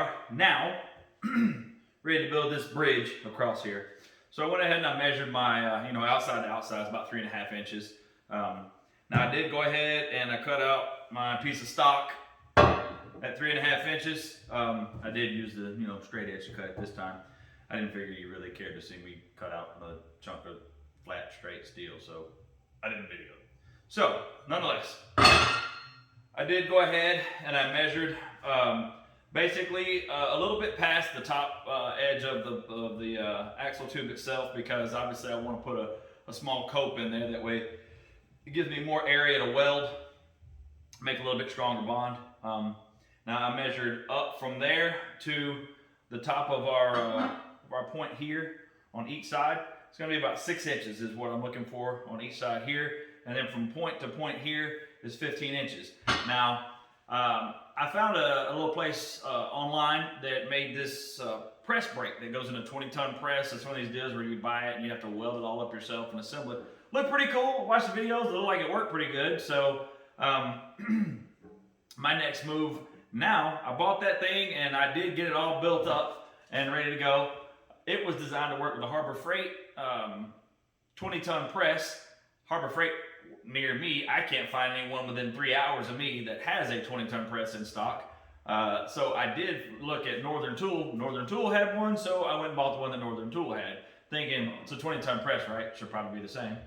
are now ready to build this bridge across here. So I went ahead and I measured my, outside to outside is about 3.5 inches. Now I did go ahead and I cut out my piece of stock at 3.5 inches. I did use the, straight edge to cut it this time. I didn't figure you really cared to see me cut out a chunk of flat, straight steel, so I didn't video it. So, nonetheless, I did go ahead and I measured basically a little bit past the top edge of the axle tube itself, because obviously I want to put a small cope in there. That way it gives me more area to weld, make a little bit stronger bond. Now I measured up from there to the top of our point here on each side. It's going to be about 6 inches is what I'm looking for on each side here. And then from point to point here is 15 inches. Now, I found a little place online that made this press brake that goes in a 20-ton press. It's one of these deals where you buy it and you have to weld it all up yourself and assemble it. Looked pretty cool. Watched the videos. It looked like it worked pretty good. So, my next move now, I bought that thing and I did get it all built up and ready to go. It was designed to work with the Harbor Freight 20-ton press. Harbor Freight near me, I can't find anyone within 3 hours of me that has a 20-ton press in stock. So I did look at Northern Tool. Northern Tool had one, so I went and bought the one that Northern Tool had, thinking it's a 20-ton press, right? Should probably be the same.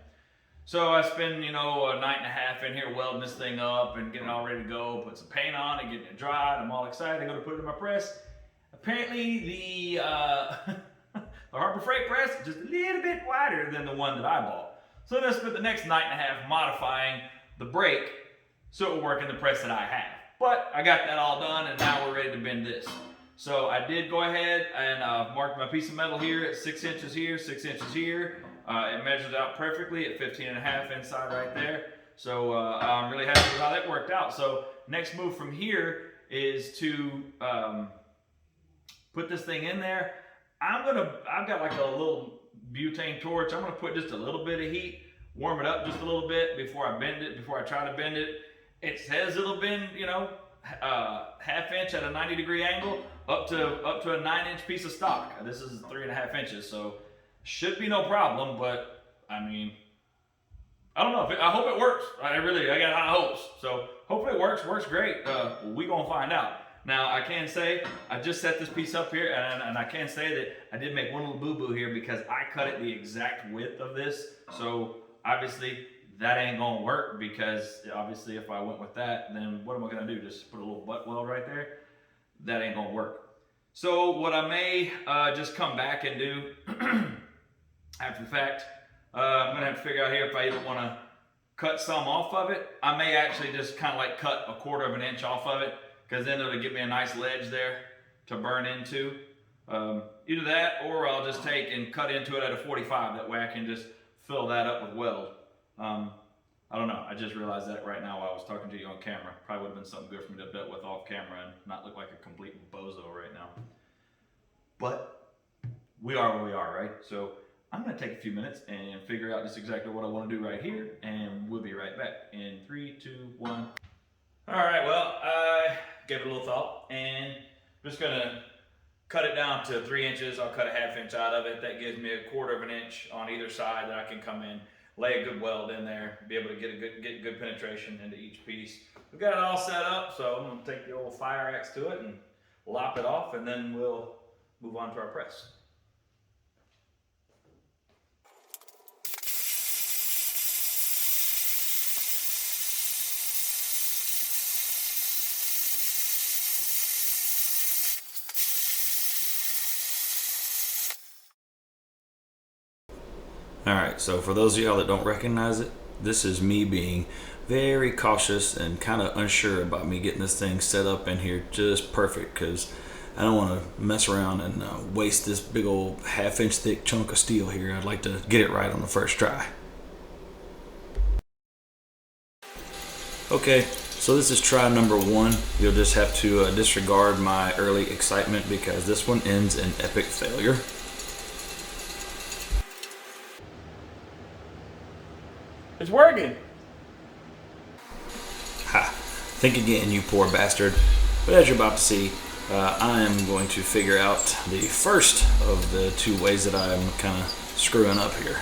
So I spend, a night and a half in here welding this thing up and getting it all ready to go, put some paint on it, getting it dried. I'm all excited. I go to put it in my press. Apparently the Harbor Freight press is just a little bit wider than the one that I bought. So then I spent the next night and a half modifying the brake so it would work in the press that I have. But I got that all done and now we're ready to bend this. So I did go ahead and marked my piece of metal here at 6 inches here, 6 inches here. It measures out perfectly at 15.5 inside right there. So I'm really happy with how that worked out. So next move from here is to put this thing in there. I've got like a little butane torch. I'm gonna put just a little bit of heat, warm it up just a little bit before I bend it, before I try to bend it. It says it'll bend, half inch at a 90-degree angle up to a 9-inch piece of stock. This is 3.5 inches, so should be no problem, but I mean, I don't know. I hope it works. I got high hopes. So hopefully it works great. We gonna find out. Now I can say, I just set this piece up here and I can say that I did make one little boo-boo here because I cut it the exact width of this. So obviously that ain't gonna work, because obviously if I went with that, then what am I gonna do? Just put a little butt weld right there? That ain't gonna work. So what I may just come back and do after the fact, I'm gonna have to figure out here if I either wanna cut some off of it. I may actually just kind of like cut 1/4 of an inch off of it, because then it'll give me a nice ledge there to burn into. Either that, or I'll just take and cut into it at a 45. That way I can just fill that up with weld. I don't know. I just realized that right now while I was talking to you on camera. Probably would have been something good for me to build with off camera and not look like a complete bozo right now. But we are where we are, right? So I'm going to take a few minutes and figure out just exactly what I want to do right here, and we'll be right back in 3, 2, 1. All right, well, I gave it a little thought, and I'm just gonna cut it down to 3 inches. I'll cut a 1/2 inch out of it. That gives me 1/4 of an inch on either side that I can come in, lay a good weld in there, be able to get good penetration into each piece. We've got it all set up, so I'm gonna take the old fire axe to it and lop it off, and then we'll move on to our press. Alright, so for those of y'all that don't recognize it, this is me being very cautious and kind of unsure about me getting this thing set up in here just perfect, because I don't want to mess around and waste this big old 1/2 inch thick chunk of steel here. I'd like to get it right on the first try. Okay, so this is try number 1. You'll just have to disregard my early excitement, because this one ends in epic failure. It's working. Ha. Think again, you poor bastard. But as you're about to see, I am going to figure out the first of the two ways that I'm kind of screwing up here.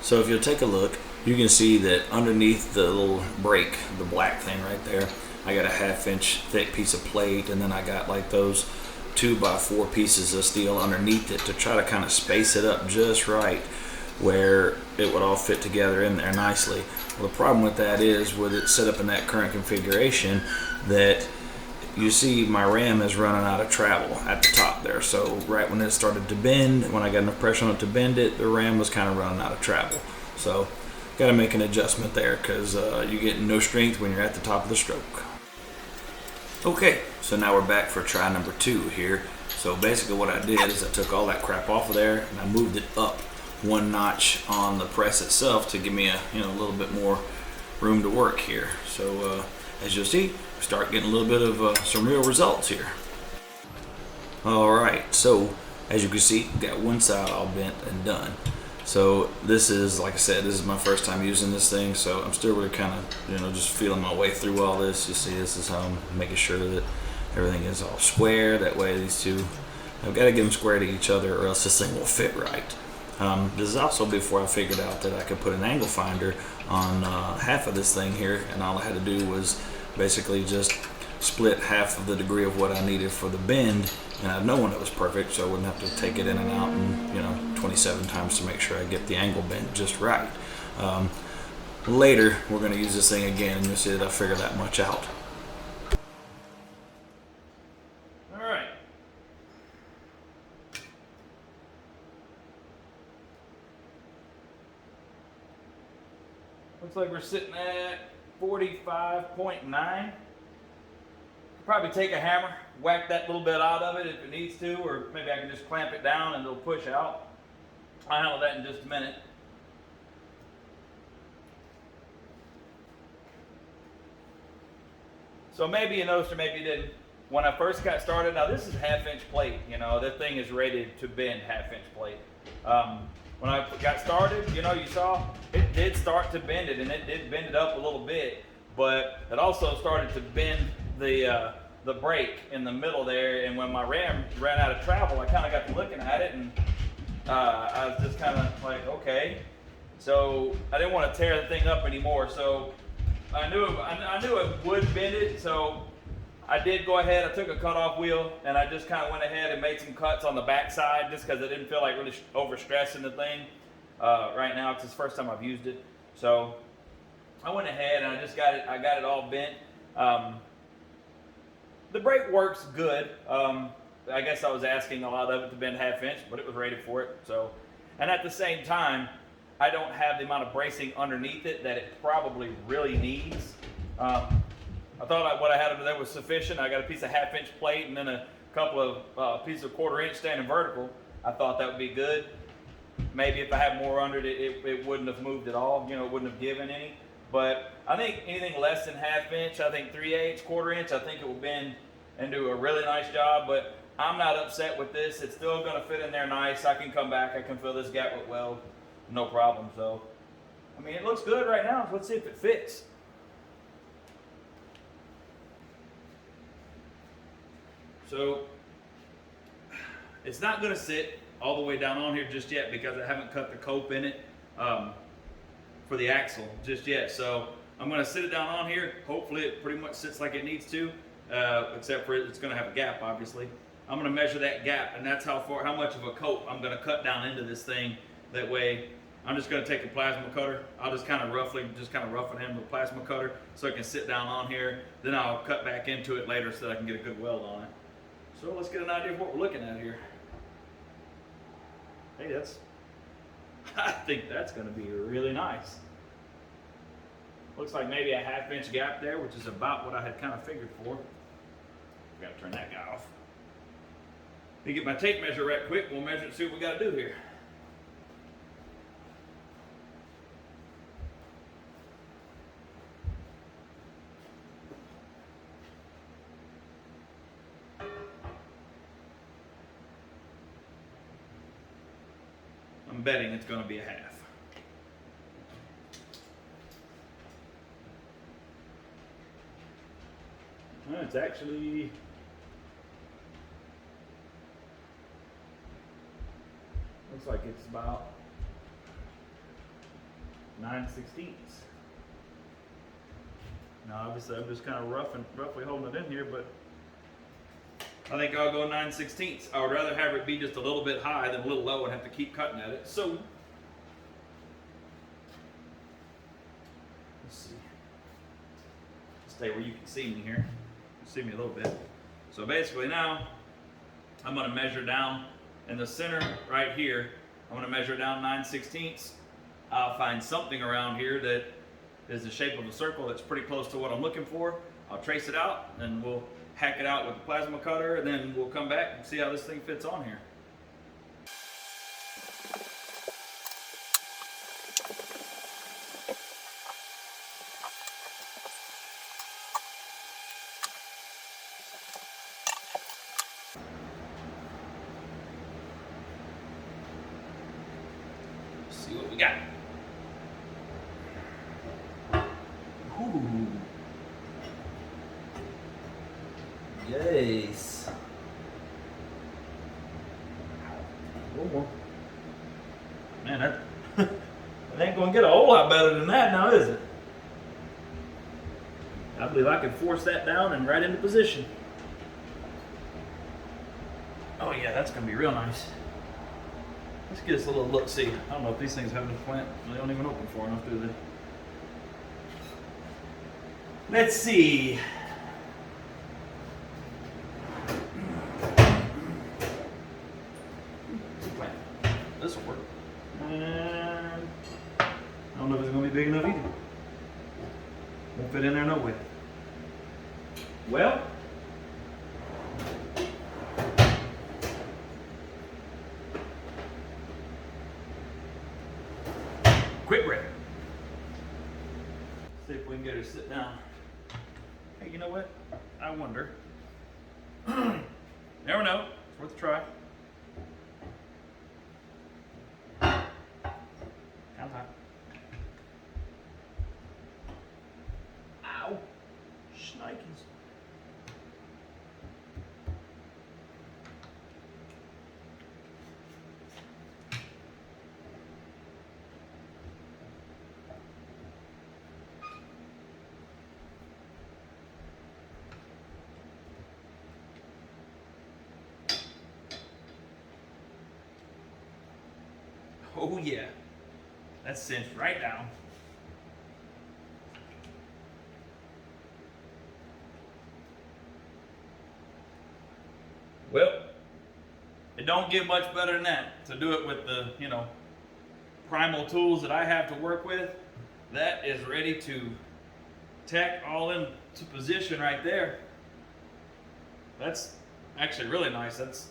So if you'll take a look, you can see that underneath the little brake, the black thing right there, I got a 1/2 inch thick piece of plate, and then I got like those 2x4 pieces of steel underneath it to try to kind of space it up just right where it would all fit together in there nicely. Well, the problem with that is with it set up in that current configuration that you see my ram is running out of travel at the top there. So right when it started to bend, when I got enough pressure on it to bend it, the ram was kind of running out of travel. So got to make an adjustment there because you get no strength when you're at the top of the stroke. Okay, so now we're back for try number 2 here. So basically what I did is I took all that crap off of there and I moved it up 1 notch on the press itself to give me a little bit more room to work here. So as you'll see, we start getting a little bit of some real results here. Alright, so as you can see, got one side all bent and done. So this is, like I said, this is my first time using this thing, so I'm still really kind of, just feeling my way through all this. You see, this is how I'm making sure that everything is all square. That way these two, I've got to get them square to each other or else this thing will fit right. This is also before I figured out that I could put an angle finder on half of this thing here, and all I had to do was basically just split half of the degree of what I needed for the bend, and I'd know when it was perfect, so I wouldn't have to take it in and out and 27 times to make sure I get the angle bent just right. Later we're going to use this thing again and you'll see that I figure that much out. Alright. Looks like we're sitting at 45.9. Probably take a hammer, whack that little bit out of it if it needs to, or maybe I can just clamp it down and it'll push out. I'll handle that in just a minute. So maybe you noticed or maybe you didn't. When I first got started, now this is 1/2 inch plate, that thing is rated to bend 1/2 inch plate. When I got started, you saw it did start to bend it, and it did bend it up a little bit, but it also started to bend the brake in the middle there, and when my ram ran out of travel, I kind of got to looking at it, and I was just kind of like, okay. So I didn't want to tear the thing up anymore, so I knew it would bend it, so I did go ahead, I took a cut-off wheel, and I just kind of went ahead and made some cuts on the back side, just because I didn't feel like really overstressing the thing right now, because it's the first time I've used it. So I went ahead and I got it all bent. The brake works good. I guess I was asking a lot of it to bend 1/2 inch, but it was rated for it. So, and at the same time, I don't have the amount of bracing underneath it that it probably really needs. I thought what I had under there was sufficient. I got a piece of 1/2 inch plate and then a couple of pieces of 1/4 inch standing vertical. I thought that would be good. Maybe if I had more under it, it wouldn't have moved at all. It wouldn't have given any. But I think anything less than 1/2 inch, I think 3/8, 1/4 inch, I think it will bend and do a really nice job. But I'm not upset with this. It's still going to fit in there nice. I can come back. I can fill this gap with weld, no problem. So, I mean, it looks good right now. Let's see if it fits. So, it's not going to sit all the way down on here just yet because I haven't cut the cope in it for the axle just yet. So I'm going to sit it down on here. Hopefully it pretty much sits like it needs to, except for it's going to have a gap, obviously. I'm going to measure that gap, and that's how much of a cope I'm going to cut down into this thing. That way, I'm just going to take a plasma cutter. I'll just kind of rough it in with a plasma cutter so it can sit down on here. Then I'll cut back into it later so that I can get a good weld on it. So let's get an idea of what we're looking at here. Hey, I think that's going to be really nice. Looks like maybe a 1/2 inch gap there, which is about what I had kind of figured for. Got to turn that guy off. Let me get my tape measure right quick. We'll measure it and see what we got to do here. I'm betting it's going to be a 1/2. Well, it's actually Looks like it's about 9/16. Now obviously I'm just kind of roughly holding it in here, but I think I'll go 9/16. I would rather have it be just a little bit high than a little low and have to keep cutting at it. So let's see. Stay where you can see me here. You can see me a little bit. So basically now I'm going to measure down in the center right here. I'm going to measure down 9/16. I'll find something around here that is the shape of a circle that's pretty close to what I'm looking for. I'll trace it out and we'll hack it out with the plasma cutter, and then we'll come back and see how this thing fits on here. Let's see what we got. Ooh. Yes. One more. Man, that it ain't gonna get a whole lot better than that now, is it? I believe I can force that down and right into position. Oh yeah, that's gonna be real nice. Let's get us a little look-see. I don't know if these things have a plant. They don't even open far enough, do they? Let's see. This will work. And I don't know if it's going to be big enough either. Won't fit in there no way. Well, quick break. See if we can get her to sit down. Hey, you know what? I wonder. Never know. It's worth a try. Ow! Shnikes. Oh yeah. That's cinched right down. Well, it don't get much better than that. To do it with the, primal tools that I have to work with, that is ready to tack all into position right there. That's actually really nice. That's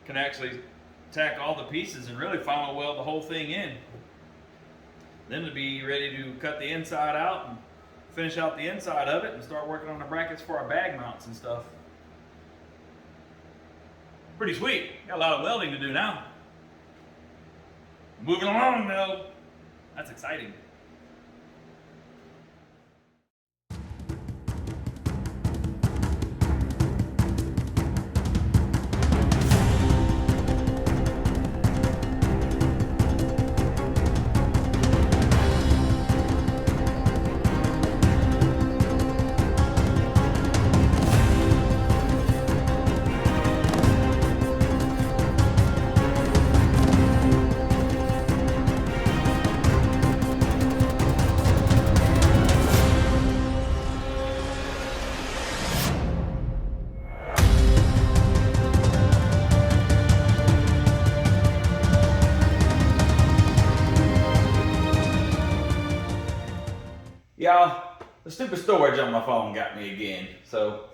can actually tack all the pieces and really final weld the whole thing in. Then to be ready to cut the inside out and finish out the inside of it and start working on the brackets for our bag mounts and stuff. Pretty sweet. Got a lot of welding to do now. Moving along though. That's exciting. Y'all, the stupid storage on my phone got me again. So,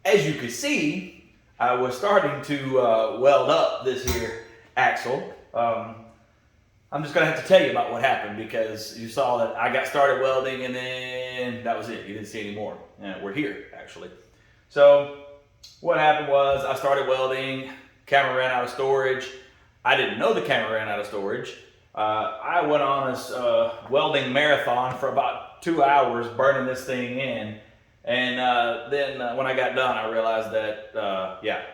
as you can see, I was starting to weld up this here axle. I'm just gonna have to tell you about what happened because you saw that I got started welding and then that was it. You didn't see any more. We're here, actually. So, what happened was I started welding, camera ran out of storage. I didn't know the camera ran out of storage. I went on this welding marathon for about 2 hours burning this thing in, and then when I got done I realized that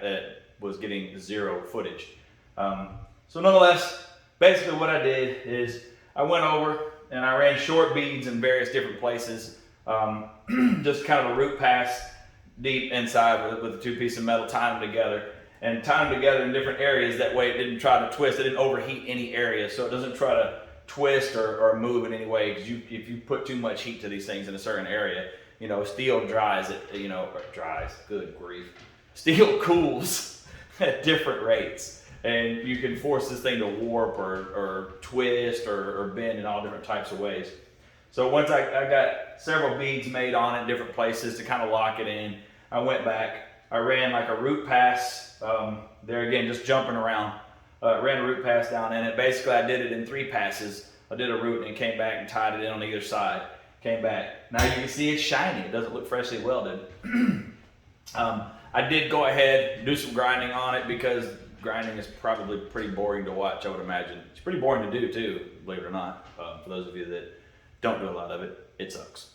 it was getting zero footage. So nonetheless, basically what I did is I went over and I ran short beads in various different places, just kind of a root pass deep inside with a 2 piece of metal, tying them together. And tie them together in different areas. That way it didn't try to twist. It didn't overheat any area. So it doesn't try to twist or move in any way. Because if you put too much heat to these things in a certain area, steel dries. Good grief. Steel cools at different rates. And you can force this thing to warp or twist or bend in all different types of ways. So once I got several beads made on it in different places to kind of lock it in, I went back. I ran like a root pass there again, just jumping around. Ran a root pass down in it. Basically, I did it in 3 passes. I did a root and then came back and tied it in on either side. Came back. Now you can see it's shiny. It doesn't look freshly welded. I did go ahead and do some grinding on it because grinding is probably pretty boring to watch, I would imagine. It's pretty boring to do too, believe it or not. For those of you that don't do a lot of it, it sucks.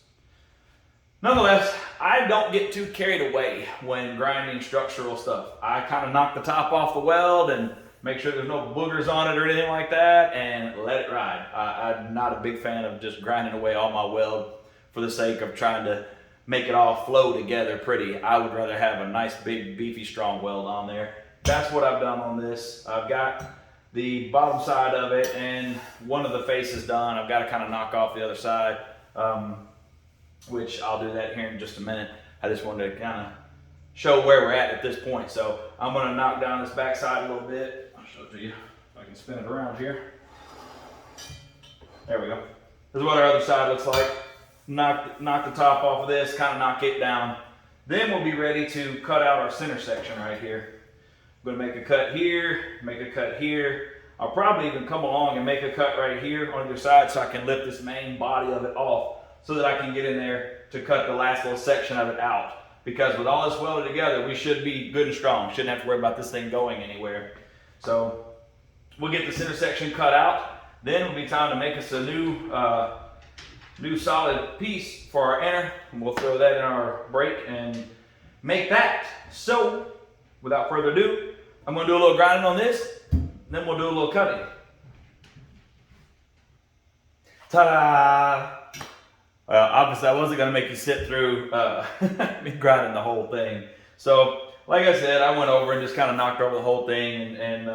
Nonetheless, I don't get too carried away when grinding structural stuff. I kind of knock the top off the weld and make sure there's no boogers on it or anything like that and let it ride. I'm not a big fan of just grinding away all my weld for the sake of trying to make it all flow together pretty. I would rather have a nice big beefy strong weld on there. That's what I've done on this. I've got the bottom side of it and one of the faces done. I've got to kind of knock off the other side. Which I'll do that here in just a minute. I just wanted to kind of show where we're at this point. So I'm going to knock down this back side a little bit. I'll show it to you if I can spin it around here. There we go. This is what our other side looks like. Knock the top off of this, kind of knock it down. Then we'll be ready to cut out our center section right here. I'm going to make a cut here, make a cut here. I'll probably even come along and make a cut right here on either side so I can lift this main body of it off, so that I can get in there to cut the last little section of it out. Because with all this welded together, we should be good and strong. Shouldn't have to worry about this thing going anywhere. So we'll get the center section cut out. Then it'll be time to make us a new solid piece for our inner. And we'll throw that in our brake and make that. So without further ado, I'm going to do a little grinding on this. Then we'll do a little cutting. Ta-da! Obviously, I wasn't going to make you sit through me grinding the whole thing. So, like I said, I went over and just kind of knocked over the whole thing and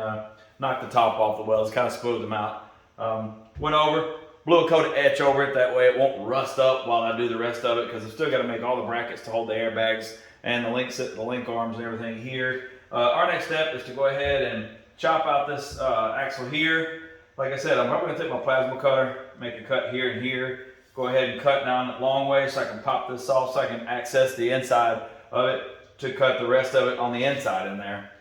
knocked the top off the welds, kind of smoothed them out. Went over, blew a coat of etch over it. That way it won't rust up while I do the rest of it, because I've still got to make all the brackets to hold the airbags and the link arms and everything here. Our next step is to go ahead and chop out this axle here. Like I said, I'm probably going to take my plasma cutter, make a cut here and here. Go ahead and cut down that long way so I can pop this off so I can access the inside of it to cut the rest of it on the inside in there.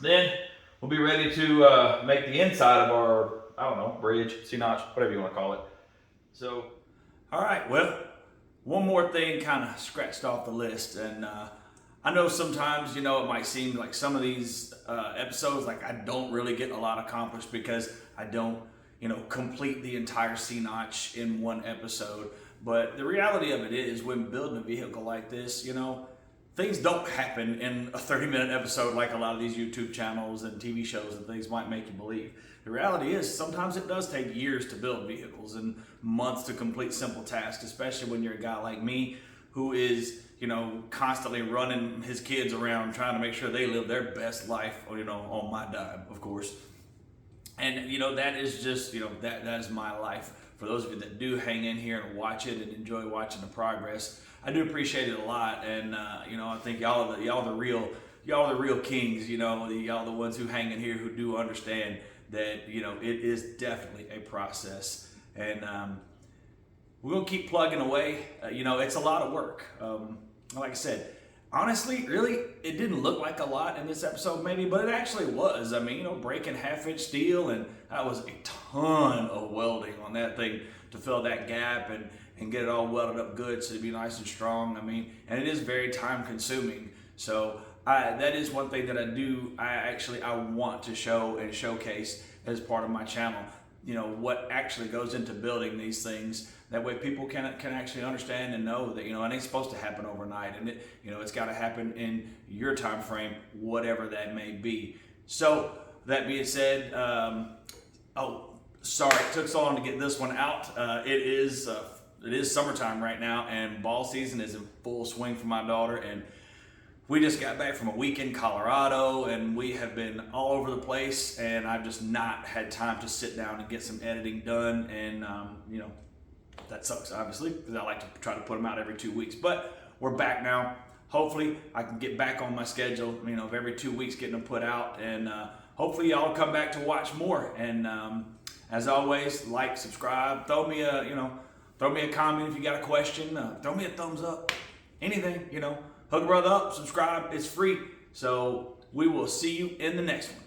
Then we'll be ready to make the inside of our, I don't know, bridge, C-notch, whatever you want to call it. So, all right, well, one more thing kind of scratched off the list. And I know sometimes, it might seem like some of these episodes, like I don't really get a lot accomplished because I don't complete the entire C-notch in one episode. But the reality of it is, when building a vehicle like this, things don't happen in a 30-minute episode like a lot of these YouTube channels and TV shows and things might make you believe. The reality is, sometimes it does take years to build vehicles and months to complete simple tasks, especially when you're a guy like me who is, constantly running his kids around trying to make sure they live their best life, on my dime, of course. And that is just, that is my life. For those of you that do hang in here and watch it and enjoy watching the progress, I do appreciate it a lot. And I think y'all are the real kings. Y'all the ones who hang in here who do understand that it is definitely a process. And we're gonna keep plugging away. It's a lot of work. Like I said, honestly, really, it didn't look like a lot in this episode maybe, but it actually was. I mean, breaking half-inch steel, and that was a ton of welding on that thing to fill that gap and get it all welded up good so it'd be nice and strong. I mean, and it is very time-consuming. So that is one thing that I want to show and showcase as part of my channel. What actually goes into building these things. That way people can actually understand and know that, it ain't supposed to happen overnight, and it's got to happen in your time frame, whatever that may be. So that being said, oh, sorry, it took so long to get this one out. It is summertime right now, and ball season is in full swing for my daughter. And we just got back from a week in Colorado, and we have been all over the place. And I've just not had time to sit down and get some editing done. And that sucks, obviously, because I like to try to put them out every 2 weeks. But we're back now. Hopefully, I can get back on my schedule, of every 2 weeks getting them put out, and hopefully y'all come back to watch more. And as always, like, subscribe, throw me a comment if you got a question, throw me a thumbs up, anything, hook a brother up, subscribe, it's free. So we will see you in the next one.